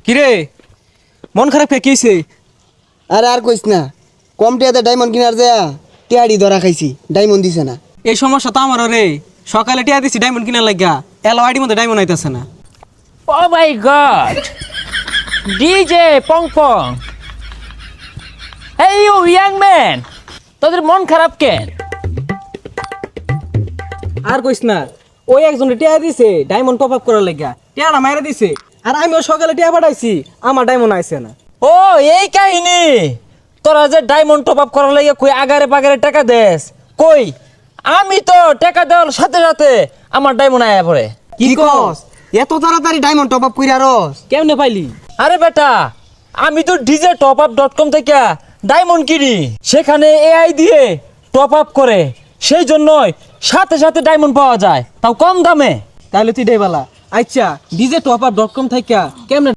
কিরে মন খারাপ কে কিছে? আরে আর কইস না, কম টিয়াতে ডায়মন্ড কিনার যায় টিয়াড়ি ধরা খাইছি, ডায়মন্ড দিছে না। এই সমস্যা তো আমারও রে। সকালে টিয়া দিছি ডায়মন্ড কিনার লাগা, এলো আইডি মধ্যে ডায়মন্ড আইতাছে না। Oh my god! DJ Pong Pong! Hey you young man! তোদের মন খারাপ কেন? আর কইস না, ওই একজন টিয়া দিছে ডায়মন্ড টপ আপ করার লাগা, টিয়াটা মাইরা দিছে। আর আমিও সকালে টিয়া পাঠাইছি, আমার ডায়মন্ড আইছে না। ও এই কাহিনী, তোরা যে ডায়মন্ড টপ আপ করার লাগে কই আগারে পাগারে টাকা দেস কই? আমি তো টাকা দেওয়ার সাথে সাথে আমার ডায়মন্ড আয়া পড়ে। কি কস? এত তাড়াতাড়ি ডায়মন্ড টপ আপ কইরা রস? কেমনে পাইলি? আরে বেটা, আমি তো djtopup.com থেকে ডায়মন্ড কিনি, সেখানে এআই দিয়ে টপ আপ করে, সেই জন্যই সাথে সাথে ডায়মন্ড পাওয়া যায়, তাও কম দামে। তাহলে তুই দেবালা আচ্ছা ডিজে টপ আপ.com থেকে কেমনে